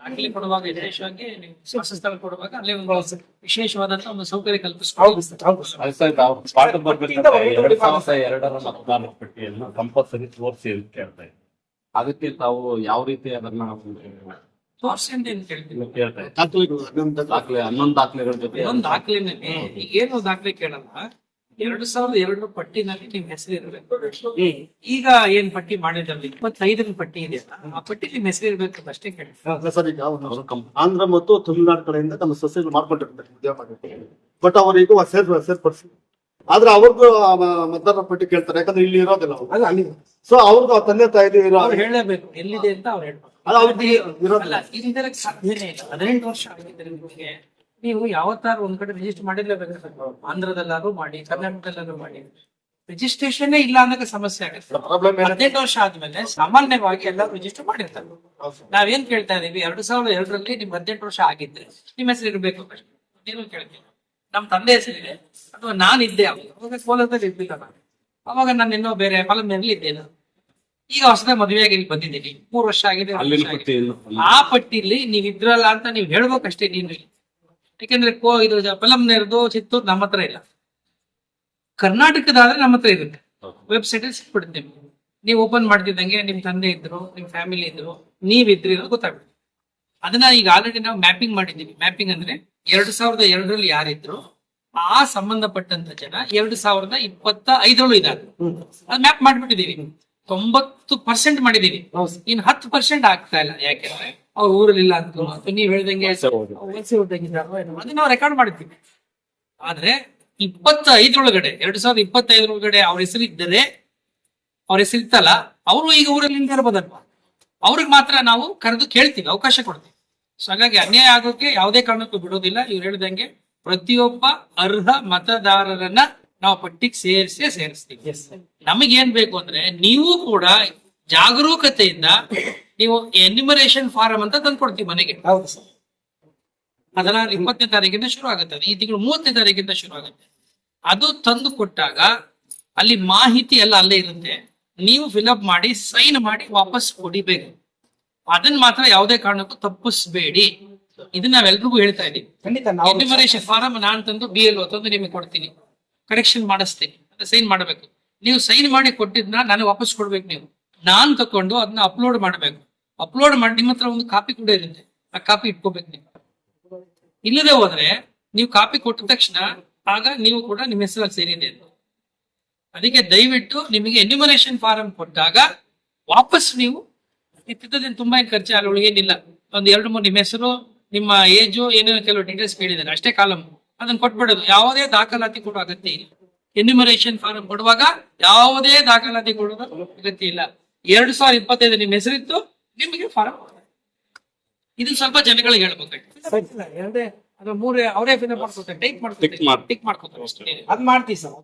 ದಾಖಲೆ ಕೊಡುವಾಗ ವಿಶೇಷವಾಗಿ ನೀವು ವಾಸಸ್ಥಳ ಕೊಡುವಾಗ ಅಲ್ಲಿ ಒಂದು ವಿಶೇಷವಾದಂತಹ ಒಂದು ಸೌಕರ್ಯ ಕಲ್ಪಿಸ್ತಾರೆ. ಪಾಠ ಬರ್ಬೇಕಾದ್ರೆ 2002ರ ಮತದಾರರ ಪಟ್ಟಿಯನ್ನು ಕಂಪಲ್ಸರಿ ತೋರಿಸಿ ಅಂತ ಕೇಳ್ತಾ ಇದ್ದಾರೆ. ಅದಕ್ಕೆ ತಾವು ಯಾವ ರೀತಿ ಅದನ್ನ ತೋರಿಸಿ ಅಂತ ಏನ್ ಕೇಳ್ತೀವಿ? ಕೇಳ್ತಾ ಇದ್ದಾರೆ. ದಾಖಲೆ 11 ದಾಖಲೆಗಳ ಜೊತೆ ಒಂದು ದಾಖಲೆನಲ್ಲಿ ಏನು ದಾಖಲೆ ಕೇಳಲ್ಲ. 2002 ಪಟ್ಟಿನಲ್ಲಿ ನಿಮ್ ಹೆಸರು ಇರಬೇಕು. ಈಗ ಏನ್ ಪಟ್ಟಿ ಮಾಡಿದ್ರಲ್ಲಿ 25 ಪಟ್ಟಿ ಇದೆಯಲ್ಲ, ಆ ಪಟ್ಟಿ ನಿಮ್ ಹೆಸರು ಇರ್ಬೇಕು ಅಂತ ಅಷ್ಟೇ ಕೇಳಿ. ಸರ್, ಈಗ ಆಂಧ್ರ ಮತ್ತು ತಮಿಳುನಾಡು ಕಡೆಯಿಂದ ನಮ್ಮ ಸಸ್ಯಗಳು ಮಾಡ್ಕೊಂಡಿರ್ತಾರೆ ಉದ್ಯೋಗ, ಬಟ್ ಅವರಿಗೂ ಸೇರ್ಪಡಿಸಿ ಆದ್ರೆ ಅವ್ರಿಗೂ ಮತದಾರರ ಪಟ್ಟಿ ಕೇಳ್ತಾರೆ, ಯಾಕಂದ್ರೆ ಇಲ್ಲಿ ಇರೋದಿಲ್ಲ ಅವರು. ಸೊ ಅವ್ರಿಗೂ ತಂದೆ ತಾಯಿ ಅವ್ರು ಹೇಳಬೇಕು ಎಲ್ಲಿದೆ ಅಂತ ಅವ್ರು ಹೇಳ್ಬೇಕು. ಇರೋದಿಲ್ಲ. ಇದರ ಸಾಧ್ಯನೇ ಇಲ್ಲ. 18 ವರ್ಷ ಆಗಿದ್ರೆ ನಿಮಗೆ ನೀವು ಯಾವತ್ತಾರು ಒಂದ್ ಕಡೆ ರಿಜಿಸ್ಟರ್ ಮಾಡಿರ್ಲೇಬೇಕು. ಆಂಧ್ರದಲ್ಲಾದ್ರೂ ಮಾಡಿ, ಕರ್ನಾಟಕದಲ್ಲಾದ್ರೂ ಮಾಡಿ. ರಿಜಿಸ್ಟ್ರೇಷನ್ ಇಲ್ಲ ಅನ್ನೋಕೆ ಸಮಸ್ಯೆ ಆಗುತ್ತೆ. 18 ವರ್ಷ ಆದ್ಮೇಲೆ ಸಾಮಾನ್ಯವಾಗಿ ಎಲ್ಲರೂ ರಿಜಿಸ್ಟರ್ ಮಾಡಿರ್ತಾರೆ. ನಾವೇನ್ ಕೇಳ್ತಾ ಇದೀವಿ, 2002ರಲ್ಲಿ ನಿಮ್ಗೆ 18 ವರ್ಷ ಆಗಿದ್ರೆ ನಿಮ್ ಹೆಸರು ಇರ್ಬೇಕು. ನೀನು ಕೇಳ್ತೀನಿ, ನಮ್ ತಂದೆ ಹೆಸರಿದೆ ಅಥವಾ ನಾನಿದ್ದೆ ಅವಾಗ ಕೋಲದಲ್ಲಿ ಇರ್ಲಿಲ್ಲ ನಾನು. ಅವಾಗ ನಾನು ಇನ್ನೂ ಬೇರೆ ಫಲಮೇರಲ್ಲಿ ಇದ್ದೆ. ನಾನು ಈಗ ಹೊಸದ ಮದುವೆಯಾಗಿ ಇಲ್ಲಿ ಬಂದಿದ್ದೀನಿ, 3 ವರ್ಷ ಆಗಿದೆ. ಆ ಪಟ್ಟಿಲಿ ನೀವ್ ಇದ್ರಲ್ಲ ಅಂತ ನೀವ್ ಹೇಳ್ಬೇಕಷ್ಟೇ. ನೀನು ಯಾಕೆಂದ್ರೆ ಇದು ಫಲಂನೇರ್ದು ಚಿತ್ತೂರು ನಮ್ಮ ಹತ್ರ ಇಲ್ಲ. ಕರ್ನಾಟಕದಾದ್ರೆ ನಮ್ಮ ಹತ್ರ ಇರುತ್ತೆ, ವೆಬ್ಸೈಟ್ ಅಲ್ಲಿ ಸಿಕ್ಬಿಡುತ್ತೆ ನಿಮ್ಗೆ. ನೀವು ಓಪನ್ ಮಾಡ್ತಿದ್ದಂಗೆ ನಿಮ್ ತಂದೆ ಇದ್ರು, ನಿಮ್ ಫ್ಯಾಮಿಲಿ ಇದ್ರು, ನೀವಿದ್ರಿ ಅನ್ನೋದು ಗೊತ್ತಾಗ್ಬಿಡುತ್ತೆ. ಅದನ್ನ ಈಗ ಆಲ್ರೆಡಿ ನಾವು ಮ್ಯಾಪಿಂಗ್ ಮಾಡಿದ್ದೀವಿ. ಮ್ಯಾಪಿಂಗ್ ಅಂದ್ರೆ 2002ರಲ್ಲಿ ಯಾರಿದ್ರು ಆ ಸಂಬಂಧಪಟ್ಟಂತ ಜನ 2025 ಇದ್ದಾರೆ. ಅದು ಮ್ಯಾಪ್ ಮಾಡ್ಬಿಟ್ಟಿದೀವಿ. 90% ಮಾಡಿದೀವಿ. ಇನ್ 10% ಆಗ್ತಾ ಇಲ್ಲ. ಯಾಕೆಂದ್ರೆ ಅವ್ರ ಊರಲ್ಲಿ ಇಲ್ಲ ಅಂತ ನೀವ್ ಹೇಳ್ದಂಗೆ ಅದನ್ನ ನಾವು ರೆಕಾರ್ಡ್ ಮಾಡಿದ್ದೀವಿ. ಆದ್ರೆ 25ರೊಳಗಡೆ 2025ರೊಳಗಡೆ ಅವ್ರ ಹೆಸರಿದ್ದರೆ, ಅವ್ರ ಹೆಸರಿತ್ತಲ್ಲ, ಅವರು ಈಗ ಊರಲ್ಲಿ ನಿಂತ ಇರ್ಬೋದಲ್ವಾ, ಅವ್ರಿಗೆ ಮಾತ್ರ ನಾವು ಕರೆದು ಕೇಳ್ತೀವಿ, ಅವಕಾಶ ಕೊಡ್ತೀವಿ. ಸೊ ಹಾಗಾಗಿ ಅನ್ಯಾಯ ಆಗೋಕೆ ಯಾವುದೇ ಕಾರಣಕ್ಕೂ ಬಿಡೋದಿಲ್ಲ. ಇವ್ರು ಹೇಳ್ದಂಗೆ ಪ್ರತಿಯೊಬ್ಬ ಅರ್ಹ ಮತದಾರರನ್ನ ನಾವು ಪಟ್ಟಿಗೆ ಸೇರಿಸ್ತೀವಿ. ನಮಗೇನ್ ಬೇಕು ಅಂದ್ರೆ ನೀವು ಕೂಡ ಜಾಗರೂಕತೆಯಿಂದ ನೀವು ಎನ್ಯುಮರೇಷನ್ ಫಾರಂ ಅಂತ ತಂದ್ಕೊಡ್ತೀವಿ ಮನೆಗೆ. ಅದನ್ನ 20ನೇ ತಾರೀಕಿಂದ ಶುರು ಆಗುತ್ತೆ. ಈ ತಿಂಗಳು 30ನೇ ತಾರೀಕಿಂದ ಶುರು ಆಗುತ್ತೆ. ಅದು ತಂದು ಕೊಟ್ಟಾಗ ಅಲ್ಲಿ ಮಾಹಿತಿ ಎಲ್ಲ ಅಲ್ಲೇ ಇರುತ್ತೆ. ನೀವು ಫಿಲ್ಅಪ್ ಮಾಡಿ ಸೈನ್ ಮಾಡಿ ವಾಪಸ್ ಕೊಡಿಬೇಕು. ಅದನ್ನ ಮಾತ್ರ ಯಾವುದೇ ಕಾರಣಕ್ಕೂ ತಪ್ಪಿಸ್ಬೇಡಿ. ಇದನ್ನ ನಾವೆಲ್ರಿಗೂ ಹೇಳ್ತಾ ಇದೀವಿ. ಎನ್ಯುಮರೇಷನ್ ಫಾರಂ ನಾನ್ ತಂದು BLO ತಂದು ನಿಮಗೆ ಕೊಡ್ತೀನಿ, ಕರೆಕ್ಷನ್ ಮಾಡಿಸ್ತೀನಿ, ಸೈನ್ ಮಾಡಬೇಕು. ನೀವು ಸೈನ್ ಮಾಡಿ ಕೊಟ್ಟಿದ್ನ ನಾನು ವಾಪಸ್ ಕೊಡ್ಬೇಕು. ನೀವು ನಾನ್ ತಕೊಂಡು ಅದನ್ನ ಅಪ್ಲೋಡ್ ಮಾಡ್ಬೇಕು. ಅಪ್ಲೋಡ್ ಮಾಡಿ ನಿಮ್ಮ ಹತ್ರ ಒಂದು ಕಾಪಿ ಕೂಡ ಇರುತ್ತೆ, ಆ ಕಾಪಿ ಇಟ್ಕೋಬೇಕು. ನೀವು ಇಲ್ಲದೆ ಹೋದ್ರೆ ನೀವು ಕಾಪಿ ಕೊಟ್ಟ ತಕ್ಷಣ ಆಗ ನೀವು ಕೂಡ ನಿಮ್ಮ ಹೆಸರಲ್ಲಿ ಸೇರಿದೆ. ಅದಕ್ಕೆ ದಯವಿಟ್ಟು ನಿಮಗೆ ಎನ್ಯುಮರೇಷನ್ ಫಾರಂ ಕೊಟ್ಟಾಗ ವಾಪಸ್ ನೀವು ಇತ್ತಿದ್ದೇನು ತುಂಬಾ ಏನ್ ಖರ್ಚು ಅಲ್ಲ, ಏನಿಲ್ಲ. ಒಂದ್ 2-3 ನಿಮ್ಮ ಹೆಸರು, ನಿಮ್ಮ ಏಜು, ಏನೇನೋ ಕೆಲವು ಡೀಟೇಲ್ಸ್ ಕೇಳಿದ್ದಾರೆ ಅಷ್ಟೇ, ಕಾಲಮ್ ಅದನ್ನ ಕೊಟ್ಬಿಡೋದು. ಯಾವುದೇ ದಾಖಲಾತಿ ಕೊಡೋ ಅಗತ್ಯ ಇಲ್ಲ. ಎನ್ಯುಮರೇಷನ್ ಫಾರಂ ಕೊಡುವಾಗ ಯಾವುದೇ ದಾಖಲಾತಿ ಕೊಡೋದು ಅಗತ್ಯ ಇಲ್ಲ. 2025 ನಿಮ್ಮ ಹೆಸರಿತ್ತು, ನಿಮಗೆ ಫಾರಂ. ಇದು ಸ್ವಲ್ಪ ಜನಗಳಿಗೆ ಹೇಳ್ಬೇಕಾಗ್ತದೆ. 2 ಅಥವಾ 3 ಅವರೇ ಫಿಲ್ ಮಾಡ್ಕೊತಾರೆ, ಟಿಕ್ ಮಾಡ್ಕೊತಾರೆ ಅಷ್ಟೇ. ಅದ್ ಮಾಡ್ತೀವಿ ಸರ್.